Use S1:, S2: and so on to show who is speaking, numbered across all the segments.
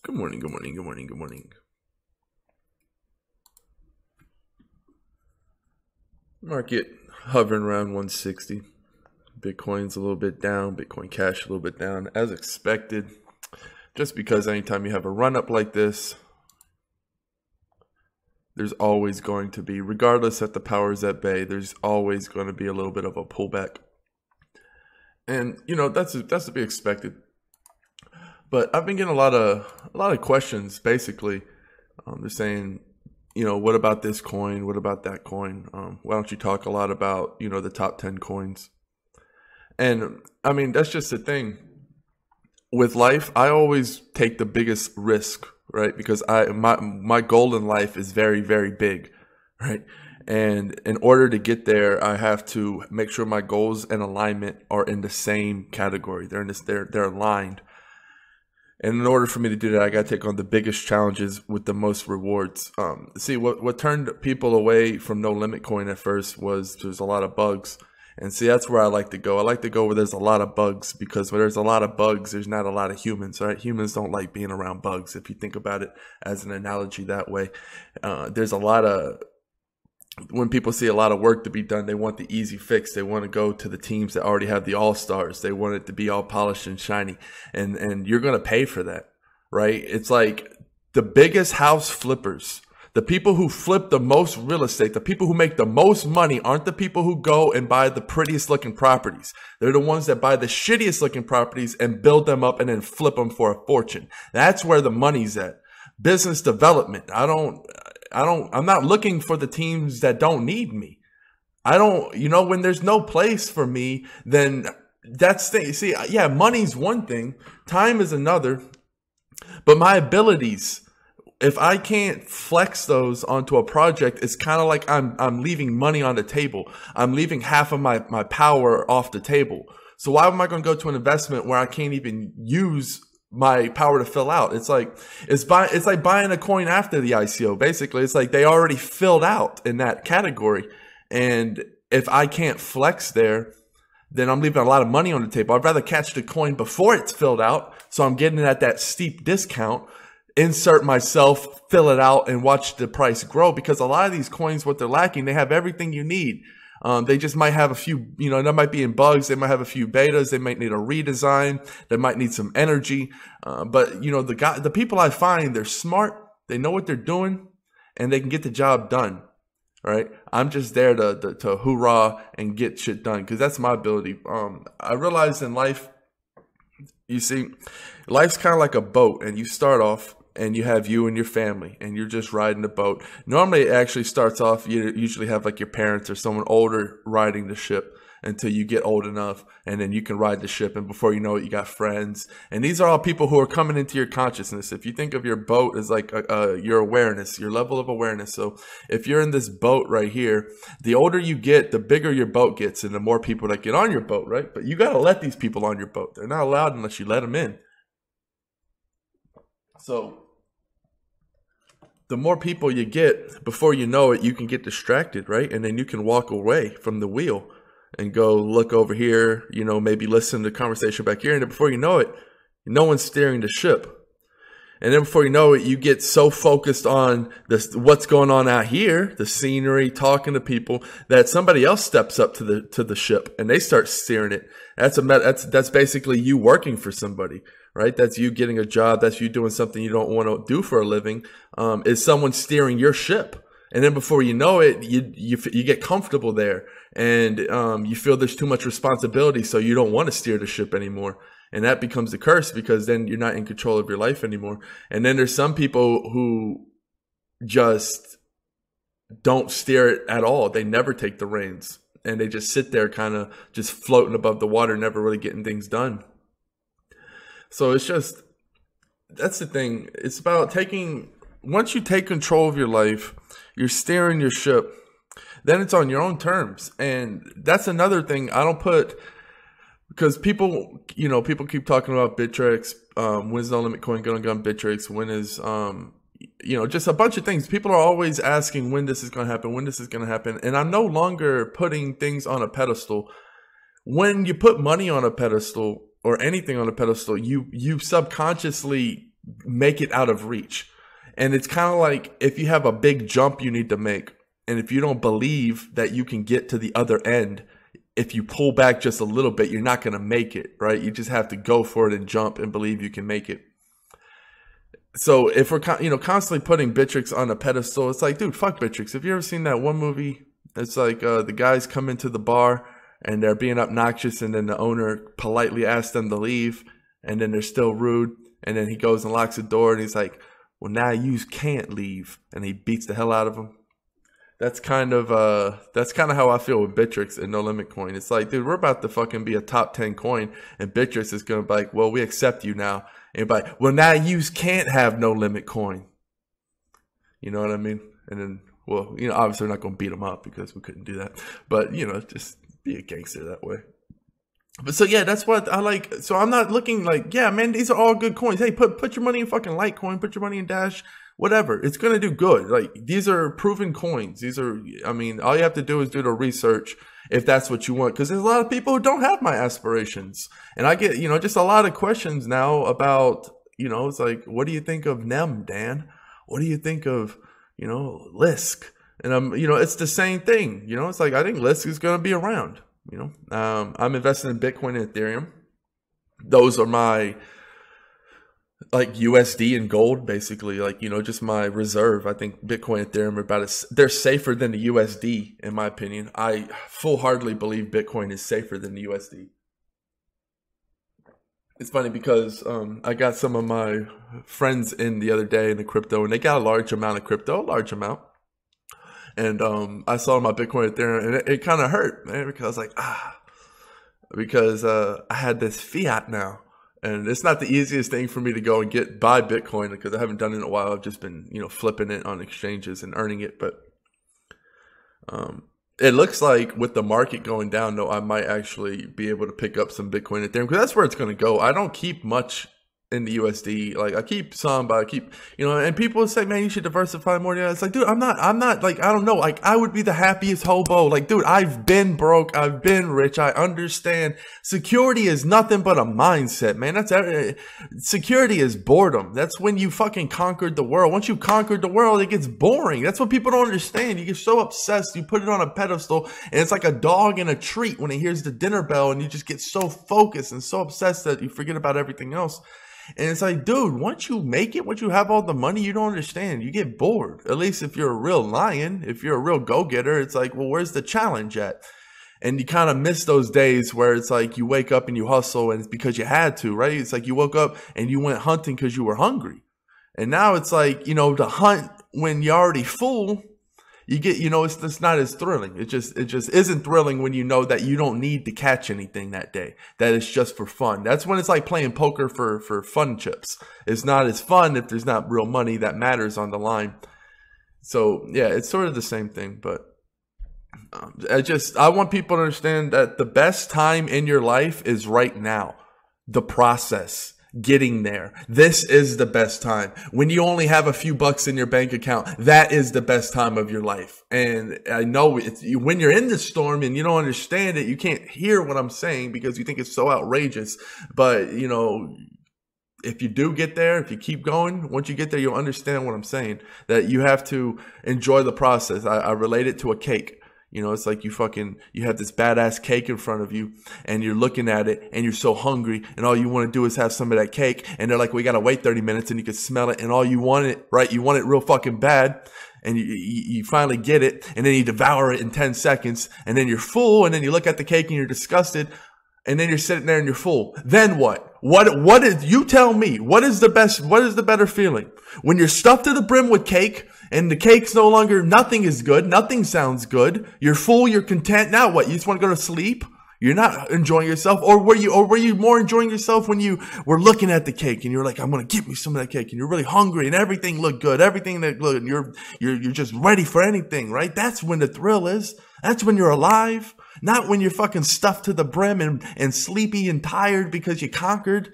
S1: Good morning, good morning, good morning, good morning. Market hovering around 160. Bitcoin's a little bit down, Bitcoin Cash a little bit down, as expected. Just because anytime you have a run up like this, there's always going to be, regardless that the power's at bay, there's always going to be a little bit of a pullback. And that's to be expected. But I've been getting a lot of questions. Basically, they're saying, what about this coin? What about that coin? Why don't you talk a lot about the top 10 coins? And I mean, that's just the thing. With life, I always take the biggest risk, right? Because my goal in life is very, very big, right? And in order to get there, I have to make sure my goals and alignment are in the same category. They're aligned. And in order for me to do that, I got to take on the biggest challenges with the most rewards. See, what turned people away from No Limit Coin at first was there's a lot of bugs. And see, that's where I like to go. I like to go where there's a lot of bugs, because where there's a lot of bugs, there's not a lot of humans, right? Humans don't like being around bugs. If you think about it as an analogy that way, there's a lot of, when people see a lot of work to be done, they want the easy fix. They want to go to the teams that already have the all-stars. They want it to be all polished and shiny. And you're going to pay for that, right? It's like the biggest house flippers, the people who flip the most real estate, the people who make the most money aren't the people who go and buy the prettiest looking properties. They're the ones that buy the shittiest looking properties and build them up and then flip them for a fortune. That's where the money's at. Business development. I'm not looking for the teams that don't need me. When there's no place for me, then that's the, see, yeah, money's one thing, time is another, but my abilities, if I can't flex those onto a project, it's kind of like I'm leaving money on the table. I'm leaving half of my power off the table. So why am I going to go to an investment where I can't even use my power to fill out? It's like buying a coin after the ICO. Basically, it's like they already filled out in that category. And if I can't flex there, then I'm leaving a lot of money on the table. I'd rather catch the coin before it's filled out, so I'm getting it at that steep discount, insert myself, fill it out, and watch the price grow. Because a lot of these coins, what they're lacking, they have everything you need. They just might have a few, there might be in bugs. They might have a few betas. They might need a redesign. They might need some energy. But the people I find, they're smart. They know what they're doing, and they can get the job done. Right? I'm just there to hoorah and get shit done, because that's my ability. I realize in life, you see, life's kind of like a boat, and you start off and you have you and your family, and you're just riding the boat. Normally, it actually starts off, you usually have like your parents or someone older riding the ship until you get old enough, and then you can ride the ship. And before you know it, you got friends. And these are all people who are coming into your consciousness. If you think of your boat as like your awareness, your level of awareness. So if you're in this boat right here, the older you get, the bigger your boat gets, and the more people that get on your boat, right? But you got to let these people on your boat. They're not allowed unless you let them in. So the more people you get, before you know it, you can get distracted, right? And then you can walk away from the wheel and go look over here, maybe listen to the conversation back here. And then before you know it, no one's steering the ship. And then before you know it, you get so focused on what's going on out here, the scenery, talking to people, that somebody else steps up to the ship and they start steering it. That's basically you working for somebody, right? That's you getting a job. That's you doing something you don't want to do for a living. Is someone steering your ship? And then before you know it, you get comfortable there, and you feel there's too much responsibility, so you don't want to steer the ship anymore. And that becomes the curse, because then you're not in control of your life anymore. And then there's some people who just don't steer it at all. They never take the reins, and they just sit there kind of just floating above the water, never really getting things done. So that's the thing. It's about once you take control of your life, you're steering your ship, then it's on your own terms. And that's another thing I don't put, because people keep talking about Bittrex, when's No Limit Coin going to go on Bittrex, when is, just a bunch of things. People are always asking when this is going to happen, And I'm no longer putting things on a pedestal. When you put money on a pedestal or anything on a pedestal, you subconsciously make it out of reach. And it's kind of like if you have a big jump you need to make, and if you don't believe that you can get to the other end, if you pull back just a little bit, you're not going to make it, right? You just have to go for it and jump and believe you can make it. So if we're constantly putting Bitrix on a pedestal, it's like, dude, fuck Bitrix. Have you ever seen that one movie? It's like the guys come into the bar and they're being obnoxious, and then the owner politely asks them to leave, and then they're still rude, and then he goes and locks the door, and he's like, well, now you can't leave, and he beats the hell out of them. That's kind of how I feel with Bitrix and No Limit Coin. It's like, dude, we're about to fucking be a top 10 coin, and Bitrix is gonna be like, well, we accept you now. And be like, well, now you can't have No Limit Coin. You know what I mean? And then, well, obviously we're not gonna beat them up because we couldn't do that. But just be a gangster that way. But so yeah, that's what I like. So I'm not looking like, yeah, man, these are all good coins. Hey, put your money in fucking Litecoin, put your money in Dash. Whatever, it's going to do good. Like, these are proven coins. These are, I mean, all you have to do is do the research if that's what you want. Because there's a lot of people who don't have my aspirations. And I get, just a lot of questions now about, it's like, what do you think of NEM, Dan? What do you think of, Lisk? And it's the same thing. It's like, I think Lisk is going to be around. I'm invested in Bitcoin and Ethereum. Those are my, like, USD and gold, basically, like, just my reserve. I think Bitcoin and Ethereum are they're safer than the USD, in my opinion. I full-heartedly believe Bitcoin is safer than the USD. It's funny because I got some of my friends in the other day in the crypto, and they got a large amount of crypto, and I saw my Bitcoin and Ethereum, and it kind of hurt, man, because I was like, because I had this fiat now. And it's not the easiest thing for me to go and buy Bitcoin because I haven't done it in a while. I've just been, flipping it on exchanges and earning it. But it looks like with the market going down, though, I might actually be able to pick up some Bitcoin and Ethereum because that's where it's going to go. I don't keep much in the USD. Like, I keep some, but I keep, and people say, man, you should diversify more. Yeah, it's like, dude, I'm not like, I don't know. Like, I would be the happiest hobo. Like, dude, I've been broke. I've been rich. I understand. Security is nothing but a mindset, man. Security is boredom. That's when you fucking conquered the world. Once you conquered the world, it gets boring. That's what people don't understand. You get so obsessed. You put it on a pedestal, and it's like a dog in a treat when it hears the dinner bell, and you just get so focused and so obsessed that you forget about everything else. And it's like, dude, once you make it, once you have all the money, you don't understand. You get bored. At least if you're a real lion, if you're a real go-getter, it's like, well, where's the challenge at? And you kind of miss those days where it's like you wake up and you hustle and it's because you had to, right? It's like you woke up and you went hunting because you were hungry. And now it's like, to hunt when you're already full, you get, it's not as thrilling. It just isn't thrilling when you know that you don't need to catch anything that day, that it's just for fun. That's when it's like playing poker for fun chips. It's not as fun if there's not real money that matters on the line. So yeah, it's sort of the same thing, but I want people to understand that the best time in your life is right now. The process. Getting there. This is the best time. When you only have a few bucks in your bank account, that is the best time of your life. And I know when you're in the storm and you don't understand it, you can't hear what I'm saying because you think it's so outrageous. But, if you do get there, if you keep going, once you get there, you'll understand what I'm saying, that you have to enjoy the process. I relate it to a cake. It's like you have this badass cake in front of you and you're looking at it and you're so hungry and all you want to do is have some of that cake. And they're like, we got to wait 30 minutes and you can smell it. And all you want it, right? You want it real fucking bad. And you finally get it and then you devour it in 10 seconds and then you're full. And then you look at the cake and you're disgusted. And then you're sitting there and you're full. Then what? You tell me, what is the better feeling? When you're stuffed to the brim with cake and the cake's no longer, nothing is good. Nothing sounds good. You're full. You're content. Now what? You just want to go to sleep? You're not enjoying yourself. Or were you more enjoying yourself when you were looking at the cake and you're like, I'm going to get me some of that cake and you're really hungry and everything looked good. Everything that looked, you're just ready for anything, right? That's when the thrill is. That's when you're alive. Not when you're fucking stuffed to the brim and sleepy and tired because you conquered,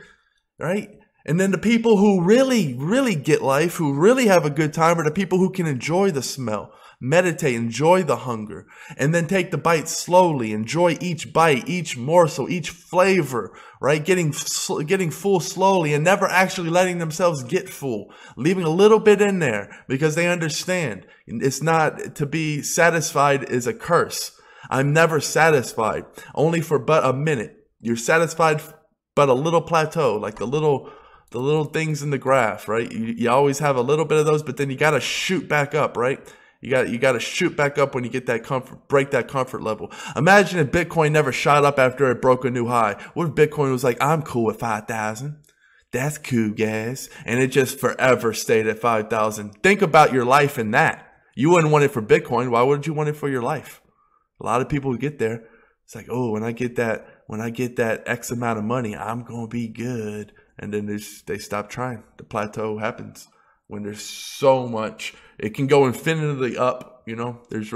S1: right? And then the people who really, really get life, who really have a good time, are the people who can enjoy the smell, Meditate, enjoy the hunger, and then take the bite slowly. Enjoy each bite, each morsel, each flavor, right? Getting full slowly and never actually letting themselves get full. Leaving a little bit in there because they understand it's not, to be satisfied is a curse. I'm never satisfied, only for but a minute. You're satisfied but a little plateau, like the little things in the graph, right? You always have a little bit of those, but then you got to shoot back up, right? You got to shoot back up when you get that comfort, break that comfort level. Imagine if Bitcoin never shot up after it broke a new high. What if Bitcoin was like, I'm cool with 5,000. That's cool, guys. And it just forever stayed at 5,000. Think about your life in that. You wouldn't want it for Bitcoin. Why wouldn't you want it for your life? A lot of people get there. It's like, oh, when I get that X amount of money, I'm going to be good. And then they stop trying. The plateau happens when there's so much. It can go infinitely up, you know. There is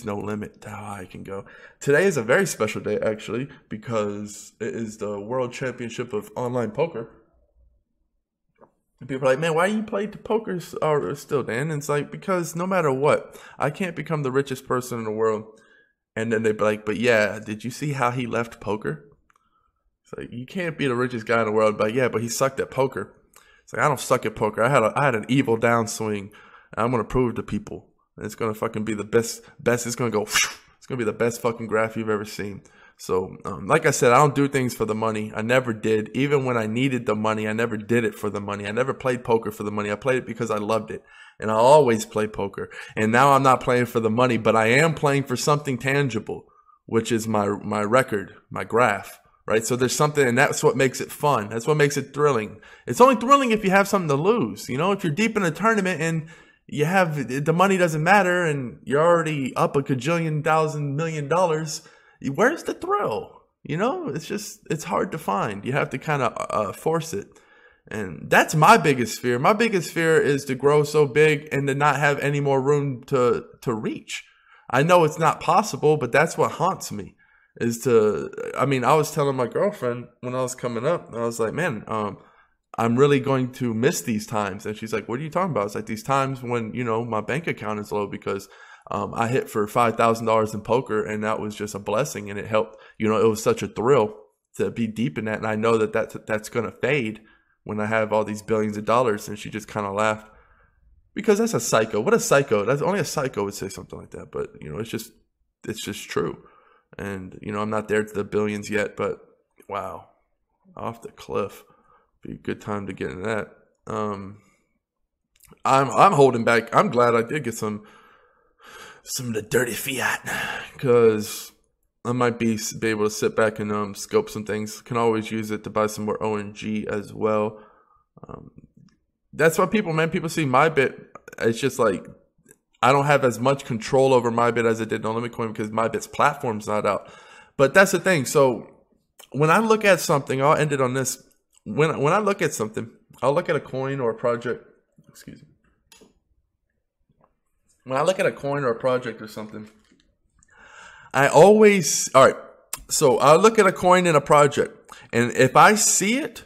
S1: no limit to how high it can go. Today is a very special day, actually, because it is the World Championship of Online Poker. And people are like, man, why you play poker still, Dan? And it's like, because no matter what, I can't become the richest person in the world. And then they'd be like, but yeah, did you see how he left poker? It's like, you can't be the richest guy in the world, but yeah, but he sucked at poker. It's like, I don't suck at poker. I had an evil downswing. And I'm going to prove it to people. And it's going to fucking be the best. It's going to go, it's going to be the best fucking graph you've ever seen. So, like I said, I don't do things for the money. I never did. Even when I needed the money, I never did it for the money. I never played poker for the money. I played it because I loved it. And I always play poker. And now I'm not playing for the money, but I am playing for something tangible, which is my record, my graph. Right. So there's something, and that's what makes it fun. That's what makes it thrilling. It's only thrilling if you have something to lose. You know, if you're deep in a tournament and you have the money doesn't matter and you're already up a $1,000,000,000, $1,000,000, where's the thrill? You know, it's hard to find. You have to kind of force it. And that's my biggest fear. My biggest fear is to grow so big and to not have any more room to reach. I know it's not possible, but that's what haunts me. I was telling my girlfriend when I was coming up, I was like, man, I'm really going to miss these times. And she's like, what are you talking about? It's like these times when, you know, my bank account is low because I hit for $5,000 in poker, and that was just a blessing. And it helped, you know, it was such a thrill to be deep in that. And I know that's going to fade when I have all these billions of dollars. And she just kind of laughed because that's a psycho. What a psycho. That's only a psycho would say something like that. But, you know, it's just true. And, you know, I'm not there to the billions yet, but wow, off the cliff. Be a good time to get in that. I'm holding back. I'm glad I did get some of the dirty fiat, because I might be able to sit back and scope some things. Can always use it to buy some more ONG as well. That's why people see my bit. It's just like, I don't have as much control over MyBit as I did on LimitCoin because MyBit's platform's not out. But that's the thing. So when I look at something, I'll end it on this. When I look at something, I'll look at a coin or a project. Excuse me. When I look at a coin or a project or something, all right. So I'll look at a coin and a project. And if I see it,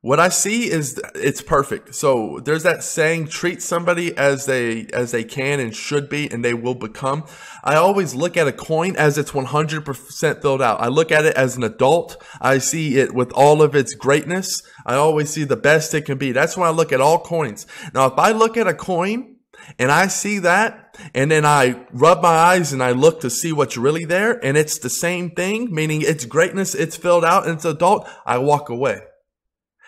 S1: what I see is it's perfect. So there's that saying, treat somebody as they can and should be, and they will become. I always look at a coin as it's 100% filled out. I look at it as an adult. I see it with all of its greatness. I always see the best it can be. That's when I look at all coins. Now, if I look at a coin and I see that, and then I rub my eyes and I look to see what's really there, and it's the same thing, meaning its greatness, it's filled out, and it's adult, I walk away.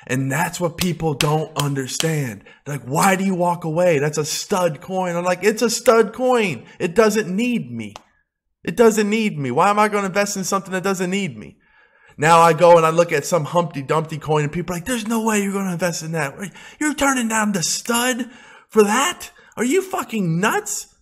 S1: And that's what people don't understand. They're like, why do you walk away? That's a stud coin. I'm like, it's a stud coin. It doesn't need me. It doesn't need me. Why am I going to invest in something that doesn't need me? Now I go and I look at some Humpty Dumpty coin and people are like, there's no way you're going to invest in that. You're turning down the stud for that? Are you fucking nuts?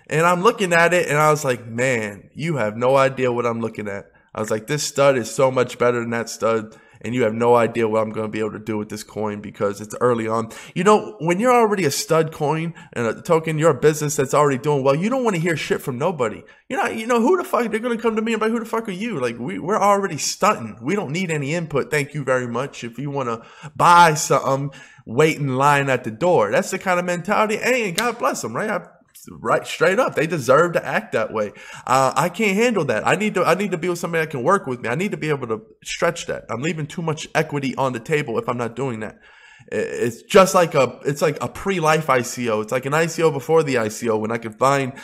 S1: And I'm looking at it and I was like, man, you have no idea what I'm looking at. I was like, this stud is so much better than that stud. and you have no idea what I'm going to be able to do with this coin because it's early on. You know, when you're already a stud coin and a token, you're a business that's already doing well, you don't want to hear shit from nobody. You know, who the fuck, they're going to come to me and be like, who the fuck are you? Like, we're already stunting. We don't need any input. Thank you very much. If you want to buy something, wait in line at the door. That's the kind of mentality. Hey, and God bless them, right? Right, straight up, they deserve to act that way. I can't handle that. I need to be with somebody that can work with me. I need to be able to stretch that. I'm leaving too much equity on the table if I'm not doing that. It's just like it's like a pre-life ICO. It's like an ICO before the ICO when I can find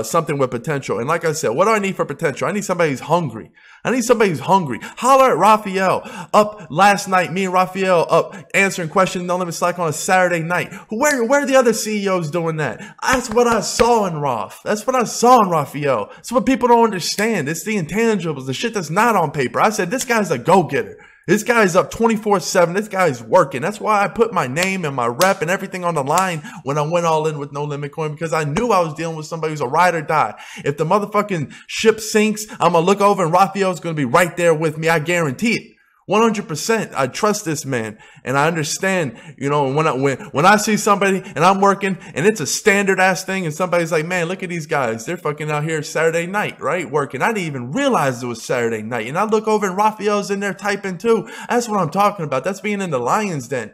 S1: something with potential. And like I said, what do I need for potential? I need somebody who's hungry. I need somebody who's hungry. Holler at Raphael. Up last night, me and Raphael up answering questions on Limit Slack on a Saturday night. Where are the other CEOs doing that? That's what I saw in Raph. That's what I saw in Raphael. That's what people don't understand. It's the intangibles, the shit that's not on paper. I said, this guy's a go-getter. This guy's up 24/7. This guy's working. That's why I put my name and my rep and everything on the line when I went all in with No Limit Coin, because I knew I was dealing with somebody who's a ride or die. If the motherfucking ship sinks, I'm going to look over and Raphael's going to be right there with me. I guarantee it. 100%. I trust this man, and I understand, you know, when I see somebody and I'm working and it's a standard ass thing and somebody's like, man, look at these guys. They're fucking out here Saturday night, right? Working. I didn't even realize it was Saturday night. And I look over and Raphael's in there typing too. That's what I'm talking about. That's being in the lion's den.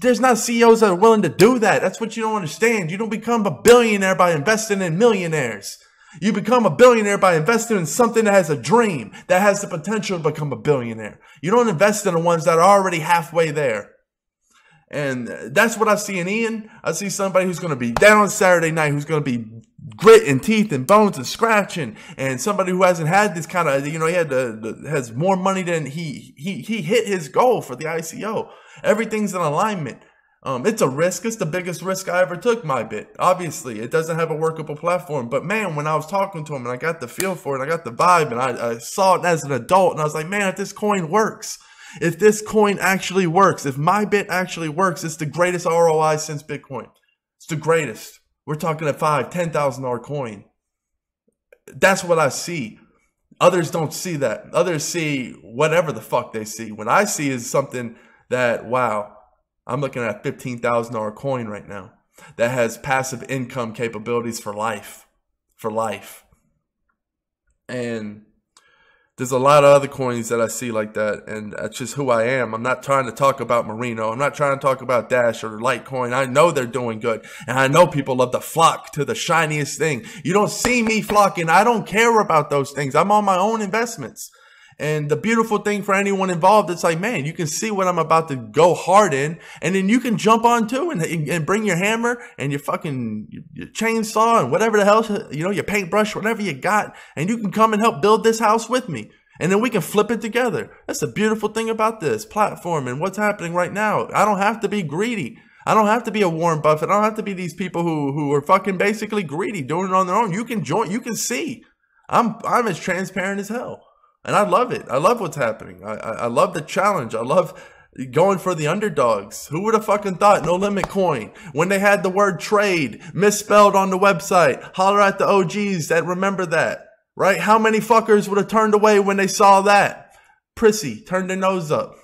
S1: There's not CEOs that are willing to do that. That's what you don't understand. You don't become a billionaire by investing in millionaires. You become a billionaire by investing in something that has a dream, that has the potential to become a billionaire. You don't invest in the ones that are already halfway there. And that's what I see in Ian. I see somebody who's going to be down on Saturday night, who's going to be grit and teeth and bones and scratching, and somebody who hasn't had this kind of, you know, has more money than he hit his goal for the ICO. Everything's in alignment. It's a risk. It's the biggest risk I ever took, my bit. Obviously, it doesn't have a workable platform. But man, when I was talking to him and I got the feel for it, and I got the vibe, and I saw it as an adult, and I was like, man, if this coin works, if this coin actually works, if my bit actually works, it's the greatest ROI since Bitcoin. It's the greatest. We're talking a $5,000, $10,000 coin. That's what I see. Others don't see that. Others see whatever the fuck they see. What I see is something that, wow, I'm looking at a $15,000 coin right now that has passive income capabilities for life. For life. And there's a lot of other coins that I see like that, and that's just who I am. I'm not trying to talk about Merino. I'm not trying to talk about Dash or Litecoin. I know they're doing good, and I know people love to flock to the shiniest thing. You don't see me flocking. I don't care about those things. I'm on my own investments. And the beautiful thing for anyone involved, it's like, man, you can see what I'm about to go hard in, and then you can jump on too and bring your hammer and your fucking your chainsaw and whatever the hell, you know, your paintbrush, whatever you got, and you can come and help build this house with me. And then we can flip it together. That's the beautiful thing about this platform and what's happening right now. I don't have to be greedy. I don't have to be a Warren Buffett. I don't have to be these people who are fucking basically greedy, doing it on their own. You can join. You can see. I'm as transparent as hell. And I love it. I love what's happening. I love the challenge. I love going for the underdogs. Who would have fucking thought No Limit Coin, when they had the word trade misspelled on the website? Holler at the OGs that remember that, right? How many fuckers would have turned away when they saw that? Prissy turned their nose up.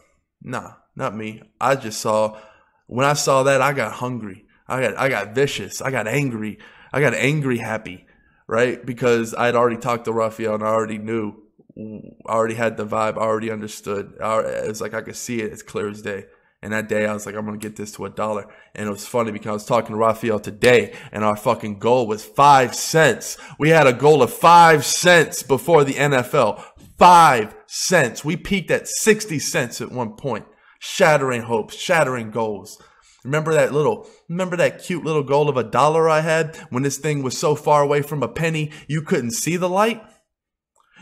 S1: Nah, not me. I just saw, when I saw that, I got hungry. I got vicious. I got angry. I got angry happy, right? Because I'd already talked to Raphael and I already knew. I already had the vibe. I already understood. It was like I could see it as clear as day. And that day I was like, I'm going to get this to $1. And it was funny because I was talking to Raphael today and our fucking goal was 5 cents. We had a goal of 5 cents before the NFL. 5 cents. We peaked at 60 cents at one point. Shattering hopes, shattering goals. Remember that cute little goal of $1 I had when this thing was so far away from a penny you couldn't see the light?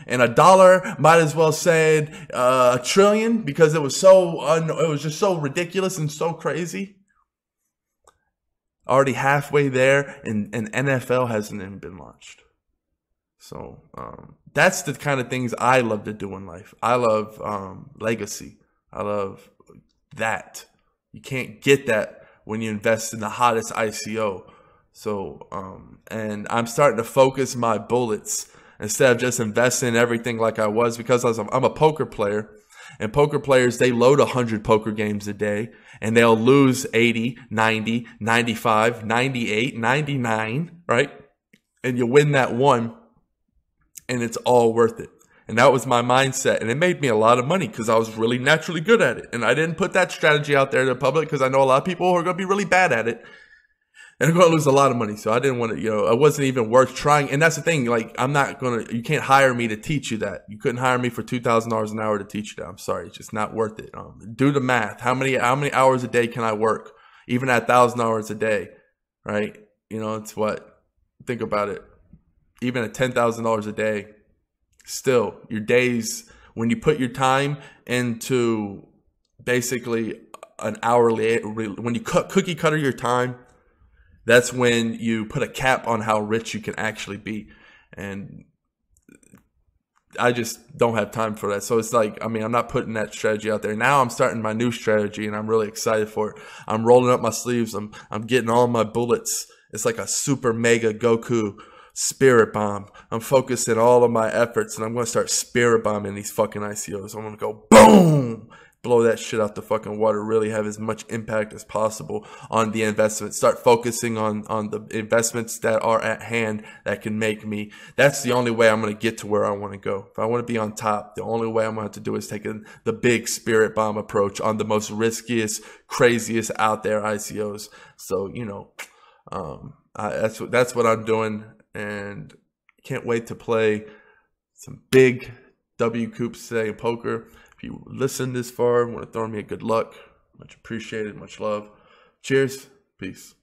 S1: And $1 might as well said $1 trillion because it was just so ridiculous and so crazy. Already halfway there, and NFL hasn't even been launched. So that's the kind of things I love to do in life. I love legacy. I love that. You can't get that when you invest in the hottest ICO. So and I'm starting to focus my bullets instead of just investing in everything like I was, because I'm a poker player. And poker players, they load 100 poker games a day, and they'll lose 80, 90, 95, 98, 99, right? And you win that one, and it's all worth it. And that was my mindset. And it made me a lot of money because I was really naturally good at it. And I didn't put that strategy out there to the public because I know a lot of people who are going to be really bad at it and are going to lose a lot of money. So I didn't want to, it wasn't even worth trying. And that's the thing. Like, you can't hire me to teach you that. You couldn't hire me for $2,000 an hour to teach you that. I'm sorry. It's just not worth it. Do the math. How many hours a day can I work? Even at 1,000 hours a day, right? It's what? Think about it. Even at $10,000 a day, still, your days, when you put your time into basically an hourly, when you cookie cutter your time, that's when you put a cap on how rich you can actually be. And I just don't have time for that. So it's like, I'm not putting that strategy out there. Now I'm starting my new strategy, and I'm really excited for it. I'm rolling up my sleeves. I'm getting all my bullets. It's like a super mega Goku spirit bomb. I'm focusing all of my efforts, and I'm going to start spirit bombing these fucking ICOs. I'm going to go boom, blow that shit out the fucking water, really have as much impact as possible on the investment. Start focusing on the investments that are at hand that can make me. That's the only way I'm going to get to where I want to go. If I want to be on top, the only way I'm going to have to do is take the big spirit bomb approach on the most riskiest, craziest out there ICOs. So, that's what I'm doing. And can't wait to play some big W coops today in poker. If you listen this far, want to throw me a good luck, much appreciated, much love. Cheers, peace.